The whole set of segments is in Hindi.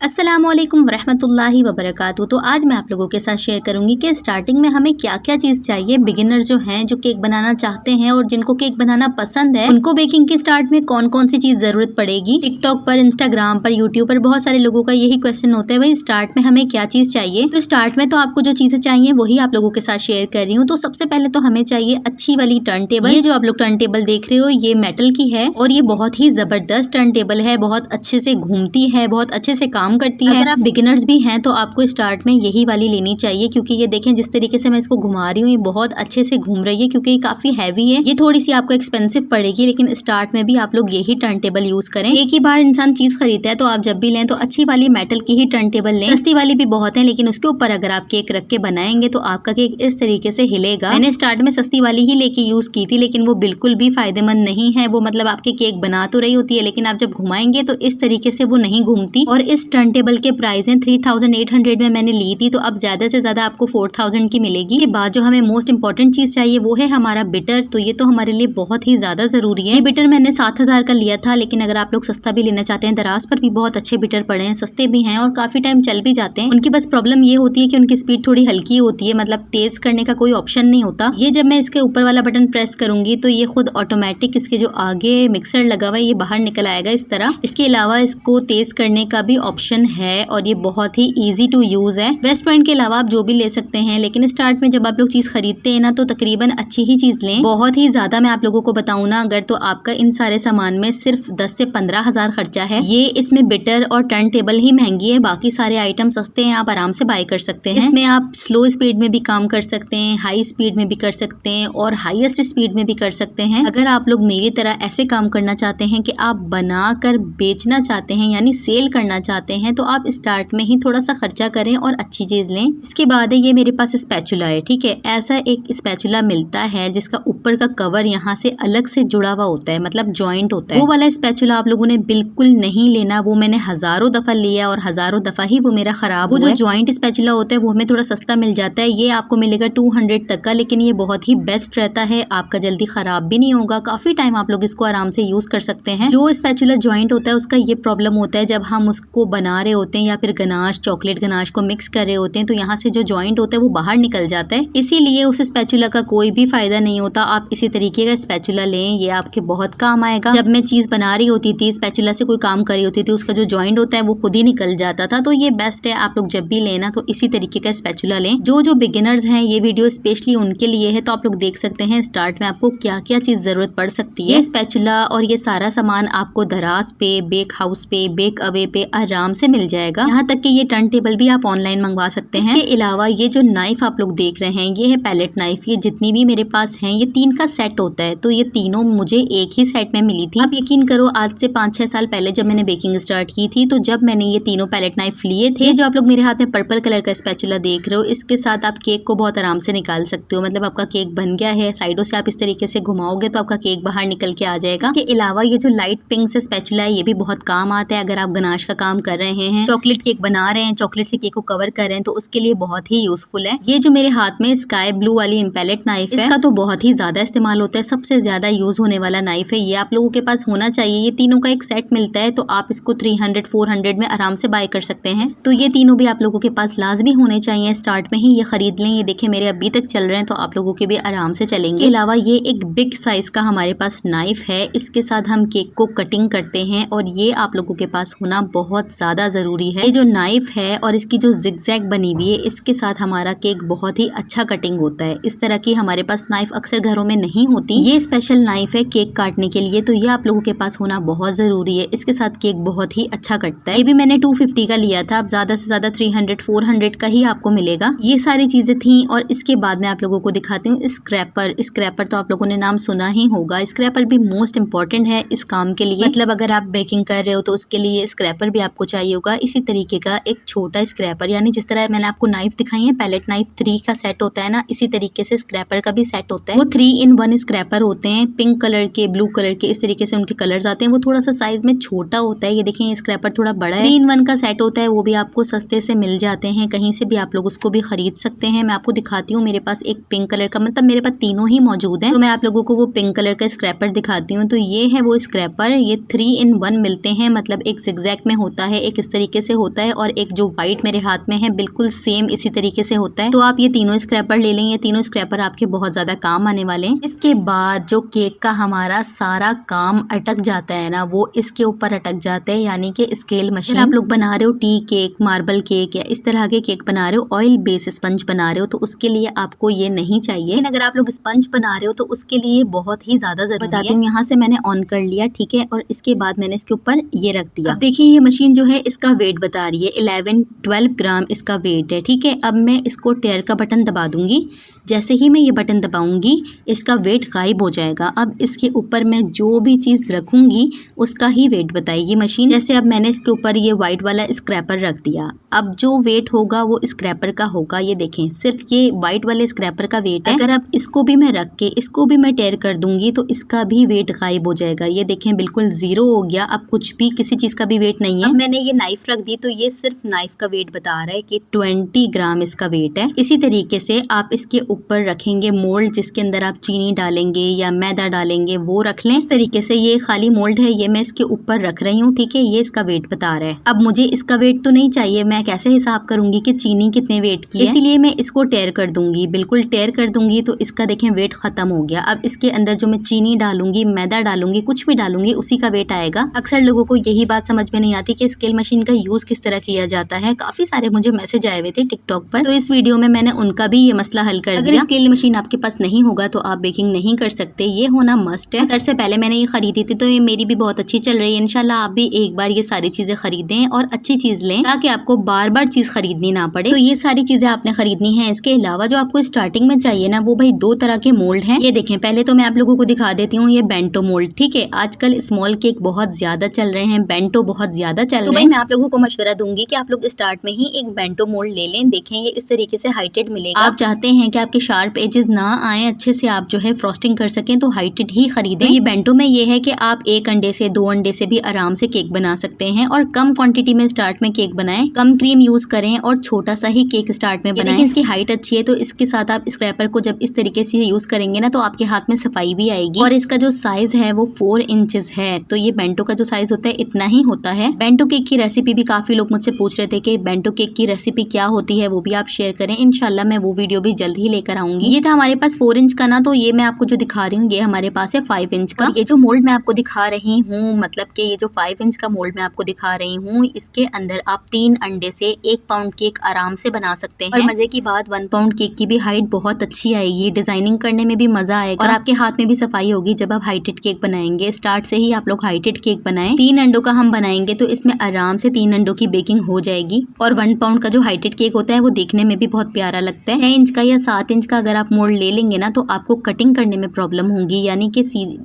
अस्सलामुअलैकुम वरहमतुल्लाहि वबरकातुहू। तो आज मैं आप लोगों के साथ शेयर करूंगी कि स्टार्टिंग में हमें क्या क्या चीज़ चाहिए। बिगिनर जो हैं जो केक बनाना चाहते हैं और जिनको केक बनाना पसंद है उनको बेकिंग के स्टार्ट में कौन कौन सी चीज़ ज़रूरत पड़ेगी। टिकटॉक पर, इंस्टाग्राम पर, यूट्यूब पर बहुत सारे लोगों का यही क्वेश्चन होता है, भाई स्टार्ट में हमें क्या चीज़ चाहिए। तो स्टार्ट में तो आपको जो चीज़ें चाहिए वही आप लोगों के साथ शेयर कर रही हूँ। तो सबसे पहले तो हमें चाहिए अच्छी वाली टर्न टेबल। ये जो आप लोग टर्न टेबल देख रहे हो ये मेटल की है और ये बहुत ही जबरदस्त टर्न टेबल है, बहुत अच्छे से घूमती है, बहुत अच्छे से काम करती है। अगर आप बिगिनर्स भी हैं तो आपको स्टार्ट में यही वाली लेनी चाहिए, क्योंकि ये देखें जिस तरीके से मैं इसको घुमा रही हूँ ये बहुत अच्छे से घूम रही है, क्योंकि ये काफी हैवी है। ये थोड़ी सी आपको एक्सपेंसिव पड़ेगी, लेकिन स्टार्ट में भी आप लोग यही टर्न टेबल यूज करें। एक ही बार इंसान चीज खरीदता है तो आप जब भी लें तो अच्छी वाली मेटल की ही टर्न टेबल लें। सस्ती वाली भी बहुत है, लेकिन उसके ऊपर अगर आप केक रख के बनाएंगे तो आपका केक इस तरीके से हिलेगा। मैंने स्टार्ट में सस्ती वाली ही लेके यूज की थी, लेकिन वो बिल्कुल भी फायदेमंद नहीं है। वो मतलब आपके केक बना तो रही होती है, लेकिन आप जब घुमाएंगे तो इस तरीके से वो नहीं घूमती। और इस टर्न टेबल के प्राइस है 3800 में मैंने ली थी, तो अब ज्यादा से ज्यादा आपको 4000 की मिलेगी। इसके बाद जो हमें मोस्ट इंपॉर्टेंट चीज चाहिए वो है हमारा बिटर। तो ये तो हमारे लिए बहुत ही ज्यादा जरूरी है। ये बिटर मैंने 7000 का लिया था, लेकिन अगर आप लोग सस्ता भी लेना चाहते हैं, दराज पर भी बहुत अच्छे बिटर पड़े हैं, सस्ते भी हैं और काफी टाइम चल भी जाते हैं। उनकी बस प्रॉब्लम ये होती है कि उनकी स्पीड थोड़ी हल्की होती है, मतलब तेज करने का कोई ऑप्शन नहीं होता। ये जब मैं इसके ऊपर वाला बटन प्रेस करूंगी तो ये खुद ऑटोमेटिक इसके जो आगे मिक्सर लगा हुआ है ये बाहर निकल आएगा इस तरह। इसके अलावा इसको तेज करने का भी ऑप्शन है और ये बहुत ही ईजी टू यूज है। वेस्ट पॉइंट के अलावा आप जो भी ले सकते हैं, लेकिन स्टार्ट में जब आप लोग चीज खरीदते हैं ना तो तकरीबन अच्छी ही चीज लें। बहुत ही ज्यादा मैं आप लोगों को बताऊं ना अगर, तो आपका इन सारे सामान में सिर्फ 10 से 15 हजार खर्चा है। ये इसमें बिटर और टर्न टेबल ही महंगी है, बाकी सारे आइटम सस्ते हैं, आप आराम से बाय कर सकते हैं। इसमें आप स्लो स्पीड में भी काम कर सकते हैं, हाई स्पीड में भी कर सकते हैं और हाईएस्ट स्पीड में भी कर सकते हैं। अगर आप लोग मेरी तरह ऐसे काम करना चाहते हैं कि आप बना कर बेचना चाहते हैं, यानी सेल करना चाहते हैं, तो आप स्टार्ट में ही थोड़ा सा खर्चा करें और अच्छी चीज लें। इसके बाद है ये मेरे पास स्पैचुला है, ठीक है। ऐसा एक स्पैचुला मिलता है जिसका ऊपर का कवर यहाँ से अलग से जुड़ा हुआ होता है, मतलब जॉइंट होता है। वो वाला स्पैचुला आप लोगों ने बिल्कुल नहीं लेना, वो मैंने हजारों दफा लिया और हजारों दफा ही वो मेरा खराब हुआ। वो जो जॉइंट स्पैचुला होता है वो हमें थोड़ा सस्ता मिल जाता है, ये आपको मिलेगा 200 तक का, लेकिन ये बहुत ही बेस्ट रहता है, आपका जल्दी खराब भी नहीं होगा, काफी टाइम आप लोग इसको आराम से यूज कर सकते हैं। जो स्पैचुला जॉइंट होता है उसका ये प्रॉब्लम होता है, जब हम उसको बना रहे होते हैं या फिर गनाश, चॉकलेट गनाश को मिक्स कर रहे होते हैं तो यहाँ से जो जॉइंट होता है वो बाहर निकल जाता है, इसीलिए उस स्पैचुला का कोई भी फायदा नहीं होता। आप इसी तरीके का स्पैचुला लें, ये आपके बहुत काम आएगा। जब मैं चीज बना रही होती थी, स्पैचुला से कोई काम कर रही होती थी, उसका जो जॉइंट होता है वो खुद ही निकल जाता था। तो ये बेस्ट है, आप लोग जब भी लेना तो इसी तरीके का स्पैचुला लें। जो बिगिनर्स हैं ये वीडियो स्पेशली उनके लिए है, तो आप लोग देख सकते हैं स्टार्ट में आपको क्या क्या चीज जरूरत पड़ सकती है। स्पैचुला और ये सारा सामान आपको दराज पे, बेक हाउस पे, बेक अवे पे आराम से मिल जाएगा। यहाँ तक कि ये टर्न टेबल भी आप ऑनलाइन मंगवा सकते हैं। इसके अलावा ये जो नाइफ आप लोग देख रहे हैं ये है पैलेट नाइफ। ये जितनी भी मेरे पास हैं ये 3 का सेट होता है, तो ये तीनों मुझे एक ही सेट में मिली थी। आप यकीन करो आज से 5-6 साल पहले जब मैंने बेकिंग स्टार्ट की थी, तो जब मैंने ये तीनों पैलेट नाइफ लिए थे, जो आप लोग मेरे हाथ में पर्पल कलर का स्पैचुला देख रहे हो, इसके साथ आप केक को बहुत आराम से निकाल सकते हो। मतलब आपका केक बन गया है, साइडों से आप इस तरीके से घुमाओगे तो आपका केक बाहर निकल के आ जाएगा। इसके अलावा ये जो लाइट पिंक से स्पैचुला है ये भी बहुत काम आता है अगर आप गनाश का काम कर रहे हैं, चॉकलेट केक बना रहे हैं, चॉकलेट से केक को कवर कर रहे हैं, तो उसके लिए बहुत ही यूजफुल है। ये जो मेरे हाथ में स्काई ब्लू वाली पैलेट नाइफ है, इसका तो बहुत ही ज्यादा इस्तेमाल होता है, सबसे ज्यादा यूज होने वाला नाइफ है। ये आप लोगों के पास होना चाहिए। ये तीनों का एक सेट मिलता है, तो आप इसको 300-400 में आराम से बाय कर सकते हैं। तो ये तीनों भी आप लोगों के पास लाजमी होने चाहिए, स्टार्ट में ही ये खरीद लें। ये देखें मेरे अभी तक चल रहे हैं, तो आप लोगों के भी आराम से चलेंगे। इसके अलावा ये एक बिग साइज का हमारे पास नाइफ है, इसके साथ हम केक को कटिंग करते हैं और ये आप लोगों के पास होना बहुत ज्यादा जरूरी है। ये जो नाइफ है और इसकी जो जिगजैग बनी हुई है, इसके साथ हमारा केक बहुत ही अच्छा कटिंग होता है। इस तरह की हमारे पास नाइफ अक्सर घरों में नहीं होती। ये स्पेशल नाइफ है केक काटने के लिए, तो ये आप लोगों के पास होना बहुत जरूरी है। इसके साथ केक बहुत ही अच्छा कटता है। ये भी मैंने 250 का लिया था, अब ज्यादा से ज्यादा 300-400 का ही आपको मिलेगा। ये सारी चीजें थी और इसके बाद मैं आप लोगों को दिखाती हूँ स्क्रैपर। स्क्रैपर तो आप लोगों ने नाम सुना ही होगा। स्क्रैपर भी मोस्ट इंपॉर्टेंट है इस काम के लिए, मतलब अगर आप बेकिंग कर रहे हो तो उसके लिए स्क्रैपर भी आपको चाहिए होगा। इसी तरीके का एक छोटा स्क्रैपर, यानी जिस तरह मैंने आपको नाइफ दिखाई है पैलेट नाइफ 3 का सेट होता है ना, इसी तरीके से स्क्रैपर का भी सेट होता है। वो 3-in-1 स्क्रैपर होते हैं, पिंक कलर के, ब्लू कलर के, इस तरीके से उनके कलर्स आते हैं। वो थोड़ा सा साइज में छोटा होता है, ये देखें स्क्रैपर थोड़ा बड़ा है। 3-in-1 का सेट होता है, वो भी आपको सस्ते से मिल जाते हैं, कहीं से भी आप लोग उसको भी खरीद सकते हैं। मैं आपको दिखाती हूँ, मेरे पास एक पिंक कलर का, मतलब मेरे पास तीनों ही मौजूद है, तो मैं आप लोगों को वो पिंक कलर का स्क्रैपर दिखाती हूँ। तो ये है वो स्क्रैपर, ये 3-in-1 मिलते हैं, मतलब एक जिगजैग में होता है, एक इस तरीके से होता है और एक जो व्हाइट मेरे हाथ में है बिल्कुल सेम इसी तरीके से होता है। तो आप ये तीनों स्क्रैपर ले लें, ये तीनों स्क्रैपर आपके बहुत ज्यादा काम आने वाले हैं। इसके बाद जो केक का हमारा सारा काम अटक जाता है ना, वो इसके ऊपर अटक जाता है, यानी कि स्केल मशीन। आप लोग बना रहे हो टी केक, मार्बल केक या इस तरह के केक बना रहे हो, ऑयल बेस स्पंज बना रहे हो, तो उसके लिए आपको ये नहीं चाहिए। लेकिन अगर आप लोग स्पंज बना रहे हो तो उसके लिए बहुत ही ज्यादा जरूरी है। बताती हूँ, यहाँ से मैंने ऑन कर लिया, ठीक है, और इसके बाद मैंने इसके ऊपर ये रख दिया। अब देखिए ये मशीन जो है इसका वेट बता रही है 11-12 ग्राम इसका वेट है, ठीक है। अब मैं इसको टेयर का बटन दबा दूंगी। जैसे ही मैं ये बटन दबाऊंगी इसका वेट गायब हो जाएगा। अब इसके ऊपर मैं जो भी चीज़ रखूंगी उसका ही वेट बताएगी मशीन। जैसे अब मैंने इसके ऊपर ये वाइट वाला स्क्रैपर रख दिया, अब जो वेट होगा वो स्क्रैपर का होगा। ये देखें सिर्फ ये वाइट वाले स्क्रैपर का वेट है। अगर अब इसको भी मैं रख के इसको भी मैं टेयर कर दूंगी तो इसका भी वेट गायब हो जाएगा। ये देखें बिल्कुल जीरो हो गया, अब कुछ भी किसी चीज़ का भी वेट नहीं है। अब मैंने ये नाइफ रख दी तो ये सिर्फ नाइफ का वेट बता रहा है कि 20 ग्राम इसका वेट है। इसी तरीके से आप इसके ऊपर रखेंगे मोल्ड जिसके अंदर आप चीनी डालेंगे या मैदा डालेंगे, वो रख लें। इस तरीके से ये खाली मोल्ड है, ये मैं इसके ऊपर रख रही हूँ, ठीक है। ये इसका वेट बता रहा है। अब मुझे इसका वेट तो नहीं चाहिए, मैं कैसे हिसाब करूंगी कि चीनी कितने वेट की है, इसीलिए मैं इसको टेयर कर दूंगी, बिल्कुल टेयर कर दूंगी तो इसका देखें वेट खत्म हो गया। अब इसके अंदर जो मैं चीनी डालूंगी, मैदा डालूंगी, कुछ भी डालूंगी, उसी का वेट आएगा। अक्सर लोगों को यही बात समझ में नहीं आती कि स्केल मशीन का यूज किस तरह किया जाता है। काफी सारे मुझे मैसेज आए हुए थे टिकटॉक पर, तो इस वीडियो में मैंने उनका भी ये मसला हल कर दिया। स्केल मशीन आपके पास नहीं होगा तो आप बेकिंग नहीं कर सकते, ये होना मस्ट है। घर से पहले मैंने ये खरीदी थी तो ये मेरी भी बहुत अच्छी चल रही है। इंशाल्लाह आप भी एक बार ये सारी चीजें खरीदें और अच्छी चीज लें ताकि आपको बार बार चीज खरीदनी ना पड़े। तो ये सारी चीजें आपने खरीदनी है। इसके अलावा जो आपको स्टार्टिंग में चाहिए ना, वो भाई 2 तरह के मोल्ड हैं। ये देखें, पहले तो मैं आप लोगों को दिखा देती हूँ ये बेंटो मोल्ड, ठीक है। आजकल स्मॉल केक बहुत ज्यादा चल रहे हैं, बेंटो बहुत ज्यादा चल रहे हैं। मैं आप लोगों को मशवरा दूंगी कि आप लोग स्टार्ट में ही एक बेंटो मोल्ड ले लें। देखें ये इस तरीके से हाइटेड मिलेगा। आप चाहते हैं कि आपके शार्प एजेस ना आए, अच्छे से आप जो है फ्रॉस्टिंग कर सकें, तो हाइटेड ही खरीदें। ये बेंटो में ये है कि आप 1 अंडे से 2 अंडे से भी आराम से केक बना सकते हैं और कम क्वांटिटी में स्टार्ट में केक बनाएं, कम क्रीम यूज करें और छोटा सा ही केक स्टार्ट में बनाएं। इसकी हाइट अच्छी है तो इसके साथ आप स्क्रैपर को जब इस तरीके से यूज करेंगे ना तो आपके हाथ में सफाई भी आएगी। और इसका जो साइज है वो 4 इंचेस है, तो ये बेंटो का जो साइज होता है इतना ही होता है। बेंटो केक की रेसिपी भी काफी लोग मुझसे पूछ रहे थे कि बेंटो केक की रेसिपी क्या होती है, वो भी आप शेयर करें। इंशाल्लाह मैं वो वीडियो भी जल्द ही लेकर आऊंगी। ये था हमारे पास 4 इंच का ना, तो ये मैं आपको जो दिखा रही हूँ ये हमारे पास है 5 इंच का। ये जो मोल्ड मैं आपको दिखा रही हूँ, मतलब कि ये जो 5 इंच का मोल्ड मैं आपको दिखा रही हूँ, इसके अंदर आप 3 अंडे से 1 पाउंड केक आराम से बना सकते हैं। और मजे की बात 1 पाउंड केक की भी हाइट बहुत अच्छी आएगी, डिजाइनिंग करने में भी मजा आएगा और आपके हाथ में भी सफाई होगी जब आप हाइटेड केक बनाएंगे। स्टार्ट से ही आप लोग हाइटेड केक बनाएं। 3 अंडों का हम बनाएंगे तो इसमें आराम से 3 अंडों की बेकिंग हो जाएगी। और 1 पाउंड का जो हाइटेड केक होता है वो देखने में भी बहुत प्यारा लगता है। 6 इंच का या 7 इंच का अगर आप मोल्ड ले लेंगे ना तो आपको कटिंग करने में प्रॉब्लम होगी, यानी कि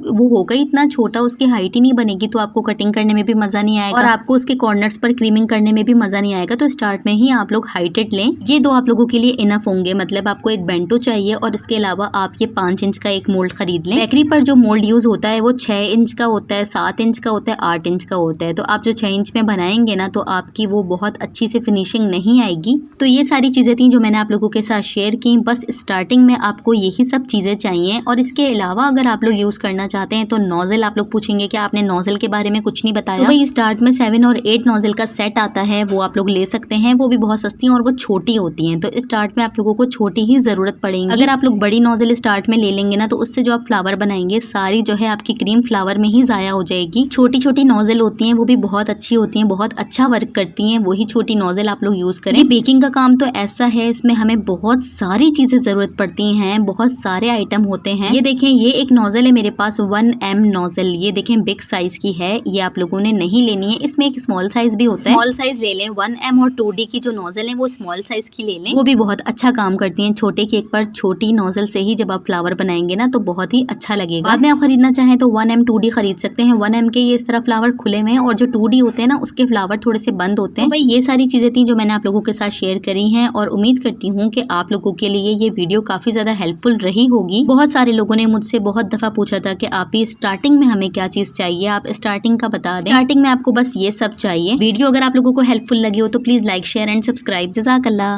वो होगा इतना छोटा, उसकी हाइट ही नहीं बनेगी, तो आपको कटिंग करने में भी मजा नहीं आएगा और आपको उसके कॉर्नर्स पर क्रीमिंग करने में भी मजा नहीं आएगा। तो स्टार्ट में ही आप लोग हाइटेड लें। ये 2 आप लोगों के लिए इनफ होंगे, मतलब आपको एक बेंटो चाहिए और इसके अलावा आप ये 5 इंच का एक मोल्ड खरीद लें। बेकरी पर जो मोल्ड यूज होता है वो 6 इंच का होता है, 7 इंच का होता है, 8 इंच का होता है। तो आप जो 6 इंच में बनाएंगे ना तो आपकी वो बहुत अच्छी से फिनिशिंग नहीं आएगी। तो ये सारी चीजें थी जो मैंने आप लोगों के साथ शेयर की। बस स्टार्टिंग में आपको यही सब चीजें चाहिए। और इसके अलावा अगर आप लोग यूज करना चाहते हैं तो नोजल, आप लोग पूछेंगे कि आपने नोजल के बारे में कुछ नहीं बताया। तो भाई स्टार्ट में 7 और 8 नोजल का सेट आता है, वो आप लोग ले सकते हैं। वो भी बहुत सस्ती हैं और वो छोटी होती हैं, तो स्टार्ट में आप लोगों को छोटी ही जरूरत पड़ेगी। अगर आप लोग बड़ी नोजल स्टार्ट में ले लेंगे ना तो उससे जो आप फ्लावर बनाएंगे सारी जो है आपकी क्रीम फ्लावर में ही जाया हो जाएगी। छोटी छोटी नोजल होती हैं, वो भी बहुत अच्छी होती हैं, बहुत अच्छा वर्क करती हैं, वही छोटी नोजल आप लोग यूज करें। बेकिंग का काम तो ऐसा है, इसमें हमें बहुत सारी चीजें जरूरत पड़ती हैं, बहुत सारे आइटम होते हैं। ये देखें, ये एक नोजल है मेरे पास 1M नोजल, ये देखें बिग साइज की है, ये आप लोगों ने नहीं लेनी है। इसमें एक स्मॉल साइज भी होता है, स्मॉल साइज ले लें। 1M और 2D की जो नोजल है वो स्मॉल साइज की ले लें, वो भी बहुत अच्छा काम करती हैं। छोटे केक पर छोटी नोजल से ही जब आप फ्लावर बनाएंगे ना तो बहुत ही अच्छा लगेगा। बाद में आप खरीदना चाहें तो 1M 2D खरीद सकते हैं। 1M के ये इस तरह फ्लावर खुले हुए हैं और जो 2D होते हैं ना उसके फ्लावर थोड़े से बंद होते हैं। तो भाई ये सारी चीजें थी जो मैंने आप लोगों के साथ शेयर करी हैं और उम्मीद करती हूँ कि आप लोगों के लिए ये वीडियो काफी ज्यादा हेल्पफुल रही होगी। बहुत सारे लोगों ने मुझसे बहुत दफा पूछा था कि आप ही स्टार्टिंग में हमें क्या चीज चाहिए, आप स्टार्टिंग का बता दें। स्टार्टिंग में आपको बस ये सब चाहिए। वीडियो अगर आप लोगों को हेल्पफुल लगी हो तो please like, share and subscribe. जज़ाकल्लाह।